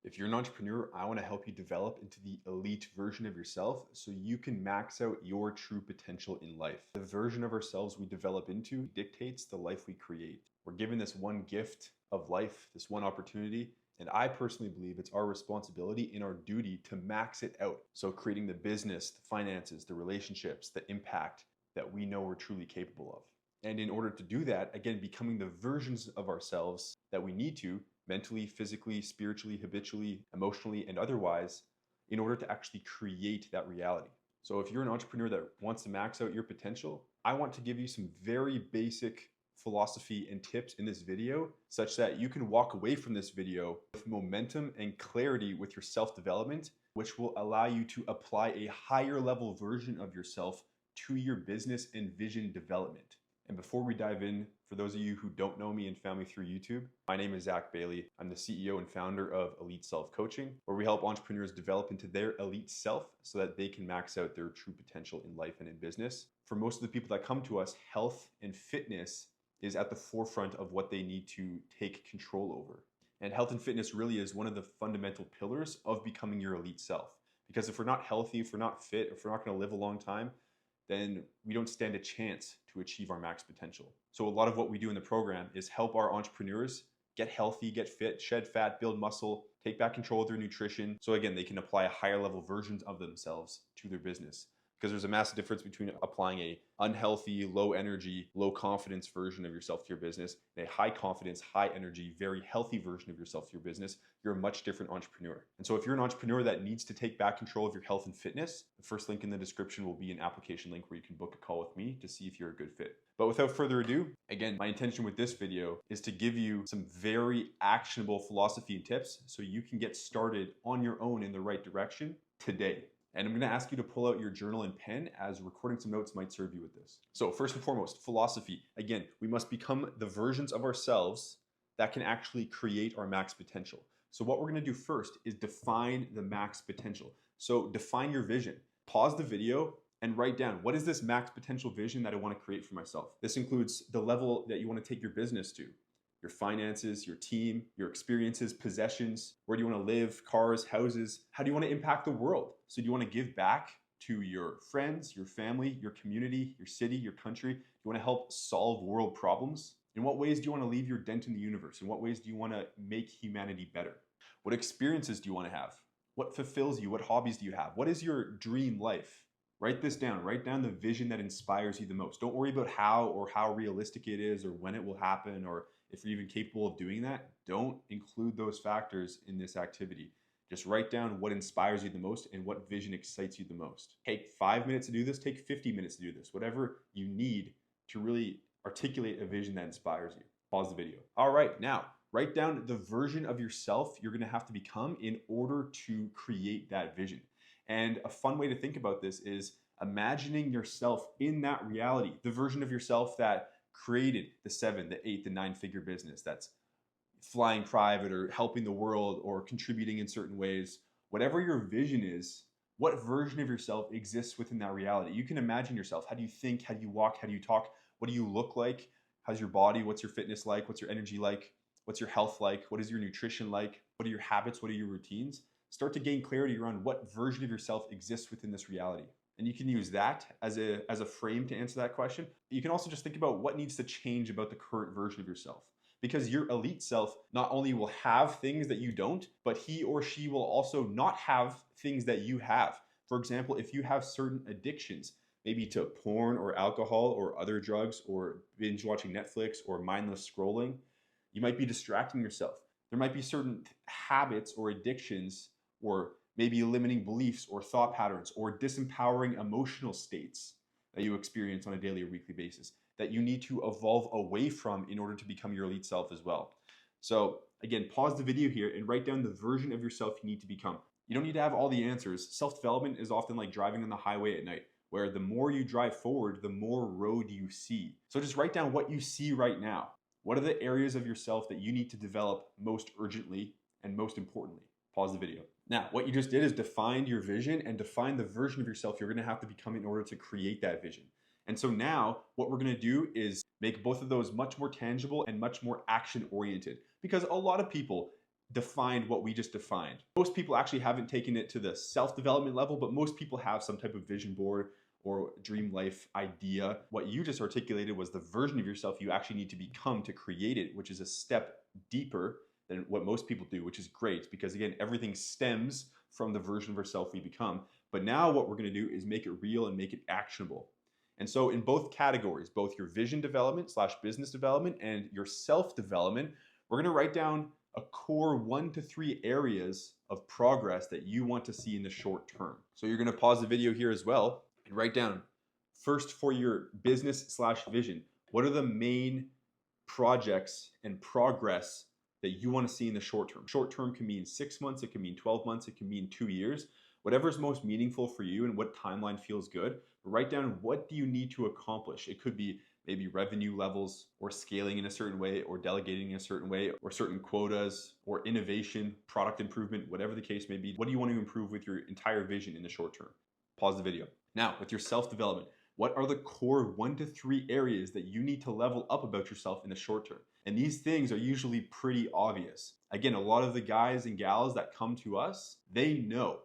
If you're an entrepreneur, I want to help you develop into the elite version of yourself so you can max out your true potential in life. The version of ourselves we develop into dictates the life we create. We're given this one gift of life, this one opportunity, and I personally believe it's our responsibility and our duty to max it out. So creating the business, the finances, the relationships, the impact that we know we're truly capable of. And in order to do that, again, becoming the versions of ourselves that we need to mentally, physically, spiritually, habitually, emotionally, and otherwise, in order to actually create that reality. So if you're an entrepreneur that wants to max out your potential, I want to give you some very basic philosophy and tips in this video such that you can walk away from this video with momentum and clarity with your self-development, which will allow you to apply a higher level version of yourself to your business and vision development. And before we dive in, for those of you who don't know me and found me through YouTube, my name is Zach Bailey. I'm the CEO and founder of Elite Self Coaching, where we help entrepreneurs develop into their elite self so that they can max out their true potential in life and in business. For most of the people that come to us, health and fitness is at the forefront of what they need to take control over. And health and fitness really is one of the fundamental pillars of becoming your elite self. Because if we're not healthy, if we're not fit, if we're not going to live a long time, then we don't stand a chance to achieve our max potential. So a lot of what we do in the program is help our entrepreneurs get healthy, get fit, shed fat, build muscle, take back control of their nutrition. So again, they can apply a higher level versions of themselves to their business. Because there's a massive difference between applying a unhealthy, low energy, low confidence version of yourself to your business and a high confidence, high energy, very healthy version of yourself to your business. You're a much different entrepreneur. And so if you're an entrepreneur that needs to take back control of your health and fitness, the first link in the description will be an application link where you can book a call with me to see if you're a good fit. But without further ado, again, my intention with this video is to give you some very actionable philosophy and tips so you can get started on your own in the right direction today. And I'm going to ask you to pull out your journal and pen as recording some notes might serve you with this. So first and foremost, philosophy. Again, we must become the versions of ourselves that can actually create our max potential. So what we're going to do first is define the max potential. So define your vision. Pause the video and write down, what is this max potential vision that I want to create for myself? This includes the level that you want to take your business to, your finances, your team, your experiences, possessions, where do you want to live, cars, houses, how do you want to impact the world? So do you want to give back to your friends, your family, your community, your city, your country? Do you want to help solve world problems? In what ways do you want to leave your dent in the universe? In what ways do you want to make humanity better? What experiences do you want to have? What fulfills you? What hobbies do you have? What is your dream life? Write this down. Write down the vision that inspires you the most. Don't worry about how realistic it is or when it will happen or if you're even capable of doing that. Don't include those factors in this activity. Just write down what inspires you the most and what vision excites you the most. Take 5 minutes to do this, take 50 minutes to do this, whatever you need to really articulate a vision that inspires you. Pause the video. All right, now write down the version of yourself you're gonna have to become in order to create that vision. And a fun way to think about this is imagining yourself in that reality, the version of yourself that created the 7, the 8, the 9-figure business that's flying private or helping the world or contributing in certain ways. Whatever your vision is, what version of yourself exists within that reality? You can imagine yourself. How do you think? How do you walk? How do you talk? What do you look like? How's your body? What's your fitness like? What's your energy like? What's your health like? What is your nutrition like? What are your habits? What are your routines? Start to gain clarity around what version of yourself exists within this reality. And you can use that as a frame to answer that question. You can also just think about what needs to change about the current version of yourself. Because your elite self not only will have things that you don't, but he or she will also not have things that you have. For example, if you have certain addictions, maybe to porn or alcohol or other drugs or binge watching Netflix or mindless scrolling, you might be distracting yourself. There might be certain habits or addictions or maybe limiting beliefs or thought patterns or disempowering emotional states that you experience on a daily or weekly basis that you need to evolve away from in order to become your elite self as well. So again, pause the video here and write down the version of yourself you need to become. You don't need to have all the answers. Self-development is often like driving on the highway at night, where the more you drive forward, the more road you see. So just write down what you see right now. What are the areas of yourself that you need to develop most urgently and most importantly? Pause the video. Now, what you just did is define your vision and define the version of yourself you're gonna have to become in order to create that vision. And so now what we're gonna do is make both of those much more tangible and much more action oriented. Because a lot of people defined what we just defined. Most people actually haven't taken it to the self-development level, but most people have some type of vision board or dream life idea. What you just articulated was the version of yourself you actually need to become to create it, which is a step deeper than what most people do, which is great because again, everything stems from the version of ourselves we become. But now what we're going to do is make it real and make it actionable. And so in both categories, both your vision development / business development and your self-development, we're going to write down a core 1 to 3 areas of progress that you want to see in the short term. So you're going to pause the video here as well and write down first for your business / vision, what are the main projects and progress that you want to see in the short term? Short term can mean 6 months, it can mean 12 months, it can mean 2 years. Whatever's most meaningful for you and what timeline feels good, write down what do you need to accomplish. It could be maybe revenue levels or scaling in a certain way or delegating in a certain way or certain quotas or innovation, product improvement, whatever the case may be. What do you want to improve with your entire vision in the short term? Pause the video. Now, with your self-development, what are the core 1 to 3 areas that you need to level up about yourself in the short term? And these things are usually pretty obvious. Again, a lot of the guys and gals that come to us, they know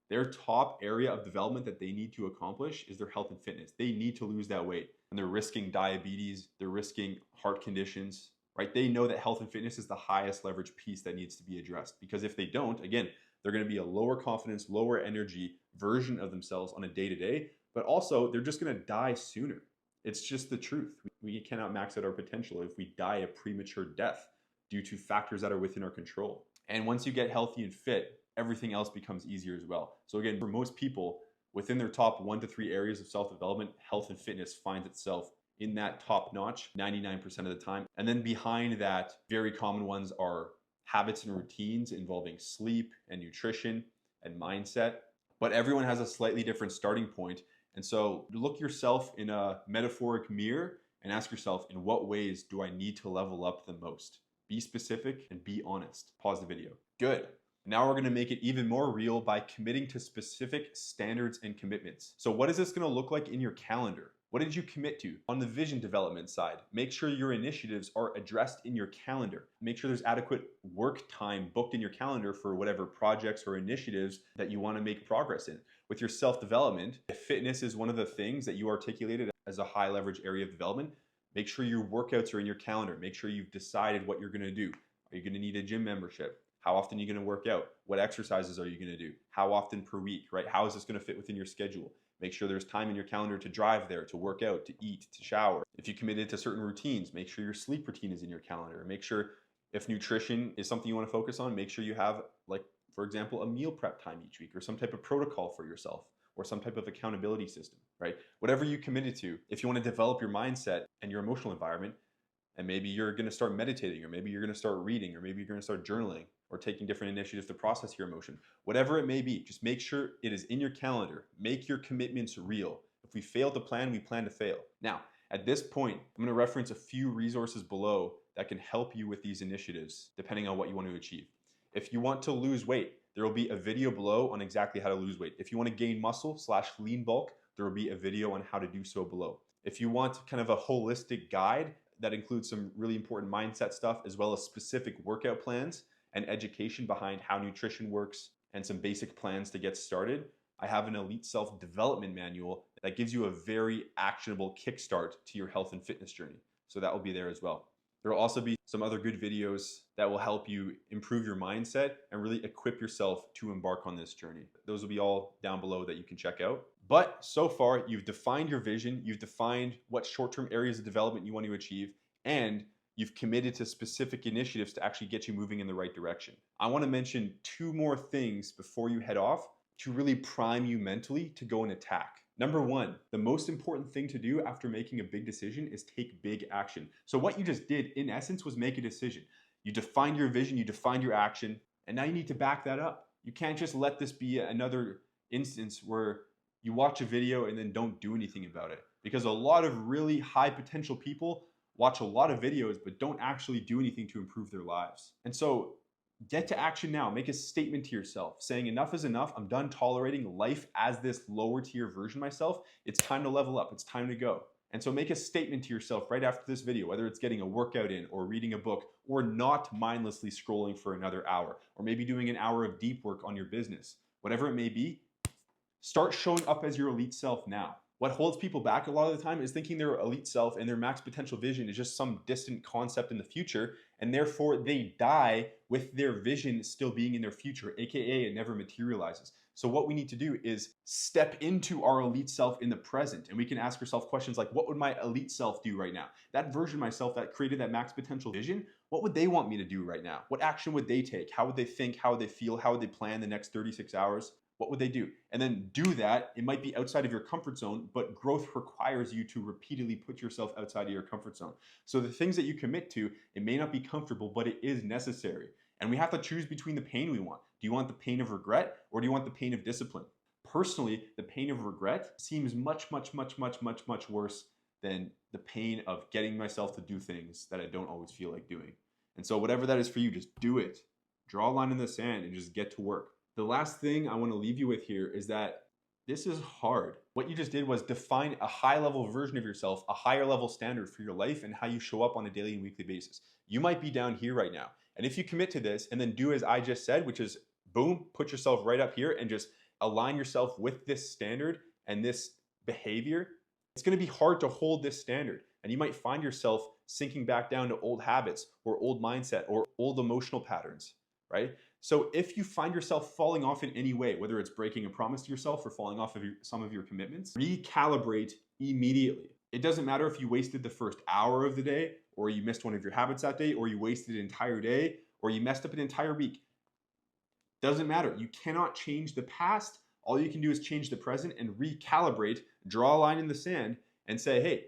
their top area of development that they need to accomplish is their health and fitness. They need to lose that weight and they're risking diabetes, they're risking heart conditions, right? They know that health and fitness is the highest leverage piece that needs to be addressed because if they don't, again, they're going to be a lower confidence, lower energy version of themselves on a day-to-day, but also they're just going to die sooner. It's just the truth. We cannot max out our potential if we die a premature death due to factors that are within our control. And once you get healthy and fit, everything else becomes easier as well. So again, for most people, within their top 1 to 3 areas of self-development, health and fitness finds itself in that top notch 99% of the time. And then behind that, very common ones are habits and routines involving sleep and nutrition and mindset. But everyone has a slightly different starting point. And so look yourself in a metaphoric mirror and ask yourself, in what ways do I need to level up the most? Be specific and be honest. Pause the video. Good. Now we're going to make it even more real by committing to specific standards and commitments. So what is this going to look like in your calendar? What did you commit to? On the vision development side, make sure your initiatives are addressed in your calendar. Make sure there's adequate work time booked in your calendar for whatever projects or initiatives that you want to make progress in. With your self-development, if fitness is one of the things that you articulated as a high leverage area of development, make sure your workouts are in your calendar. Make sure you've decided what you're going to do. Are you going to need a gym membership? How often are you going to work out? What exercises are you going to do? How often per week, right? How is this going to fit within your schedule? Make sure there's time in your calendar to drive there, to work out, to eat, to shower. If you committed to certain routines, make sure your sleep routine is in your calendar. Make sure if nutrition is something you want to focus on, make sure you have, like, for example, a meal prep time each week or some type of protocol for yourself or some type of accountability system, right? Whatever you committed to, if you want to develop your mindset and your emotional environment, and maybe you're going to start meditating, or maybe you're going to start reading, or maybe you're going to start journaling, or taking different initiatives to process your emotion. Whatever it may be, just make sure it is in your calendar. Make your commitments real. If we fail to plan, we plan to fail. Now, at this point, I'm going to reference a few resources below that can help you with these initiatives, depending on what you want to achieve. If you want to lose weight, there will be a video below on exactly how to lose weight. If you want to gain muscle / lean bulk, there will be a video on how to do so below. If you want kind of a holistic guide that includes some really important mindset stuff, as well as specific workout plans and education behind how nutrition works and some basic plans to get started, I have an elite self-development manual that gives you a very actionable kickstart to your health and fitness journey. So that will be there as well. There will also be some other good videos that will help you improve your mindset and really equip yourself to embark on this journey. Those will be all down below that you can check out. But so far, you've defined your vision, you've defined what short-term areas of development you want to achieve, and you've committed to specific initiatives to actually get you moving in the right direction. I want to mention 2 more things before you head off to really prime you mentally to go and attack. Number 1, the most important thing to do after making a big decision is take big action. So what you just did, in essence, was make a decision. You defined your vision, you defined your action, and now you need to back that up. You can't just let this be another instance where you watch a video and then don't do anything about it. Because a lot of really high potential people watch a lot of videos but don't actually do anything to improve their lives. And so get to action now. Make a statement to yourself saying enough is enough. I'm done tolerating life as this lower tier version of myself. It's time to level up. It's time to go. And so make a statement to yourself right after this video, whether it's getting a workout in or reading a book or not mindlessly scrolling for another hour, or maybe doing an hour of deep work on your business. Whatever it may be, start showing up as your elite self now. What holds people back a lot of the time is thinking their elite self and their max potential vision is just some distant concept in the future, and therefore they die with their vision still being in their future, aka it never materializes. So what we need to do is step into our elite self in the present, and we can ask ourselves questions like, what would my elite self do right now? That version of myself that created that max potential vision, what would they want me to do right now? What action would they take? How would they think? How would they feel? How would they plan the next 36 hours? What would they do? And then do that. It might be outside of your comfort zone, but growth requires you to repeatedly put yourself outside of your comfort zone. So the things that you commit to, it may not be comfortable, but it is necessary. And we have to choose between the pain we want. Do you want the pain of regret, or do you want the pain of discipline? Personally, the pain of regret seems much worse than the pain of getting myself to do things that I don't always feel like doing. And so whatever that is for you, just do it. Draw a line in the sand and just get to work. The last thing I want to leave you with here is that this is hard. What you just did was define a high level version of yourself, a higher level standard for your life and how you show up on a daily and weekly basis. You might be down here right now. And if you commit to this and then do as I just said, which is boom, put yourself right up here and just align yourself with this standard and this behavior, it's going to be hard to hold this standard. And you might find yourself sinking back down to old habits or old mindset or old emotional patterns, right? So if you find yourself falling off in any way, whether it's breaking a promise to yourself or falling off of some of your commitments, recalibrate immediately. It doesn't matter if you wasted the first hour of the day, or you missed one of your habits that day, or you wasted an entire day, or you messed up an entire week. Doesn't matter. You cannot change the past. All you can do is change the present and recalibrate, draw a line in the sand and say, hey,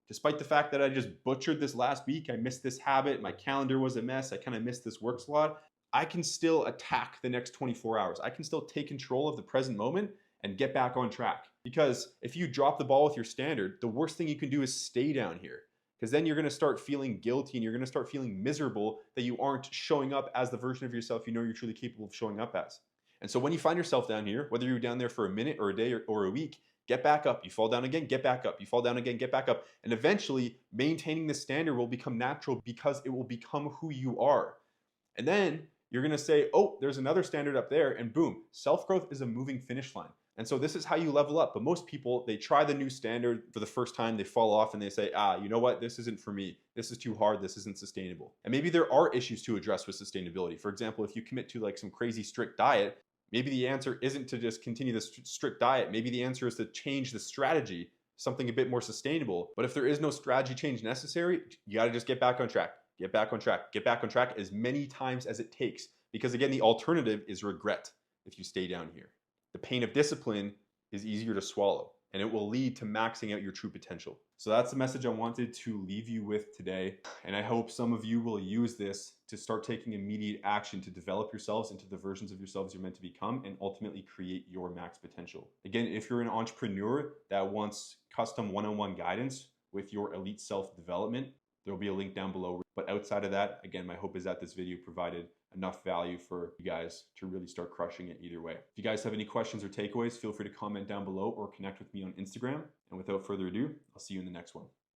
despite the fact that I just butchered this last week, I missed this habit, my calendar was a mess, I kind of missed this work slot, I can still attack the next 24 hours. I can still take control of the present moment and get back on track. Because if you drop the ball with your standard, the worst thing you can do is stay down here. Because then you're going to start feeling guilty and you're going to start feeling miserable that you aren't showing up as the version of yourself you know you're truly capable of showing up as. And so when you find yourself down here, whether you're down there for a minute or a day or a week, get back up. You fall down again, get back up. You fall down again, get back up. And eventually maintaining the standard will become natural because it will become who you are. And then you're going to say, oh, there's another standard up there, and boom, self-growth is a moving finish line. And so this is how you level up. But most people, they try the new standard for the first time, they fall off and they say, you know what, this isn't for me. This is too hard, this isn't sustainable. And maybe there are issues to address with sustainability. For example, if you commit to like some crazy strict diet, maybe the answer isn't to just continue the strict diet. Maybe the answer is to change the strategy, something a bit more sustainable. But if there is no strategy change necessary, you got to just get back on track. Get back on track. Get back on track as many times as it takes. Because again, the alternative is regret if you stay down here. The pain of discipline is easier to swallow, and it will lead to maxing out your true potential. So that's the message I wanted to leave you with today. And I hope some of you will use this to start taking immediate action to develop yourselves into the versions of yourselves you're meant to become and ultimately create your max potential. Again, if you're an entrepreneur that wants custom one-on-one guidance with your elite self-development, there'll be a link down below. But outside of that, again, my hope is that this video provided enough value for you guys to really start crushing it either way. If you guys have any questions or takeaways, feel free to comment down below or connect with me on Instagram. And without further ado, I'll see you in the next one.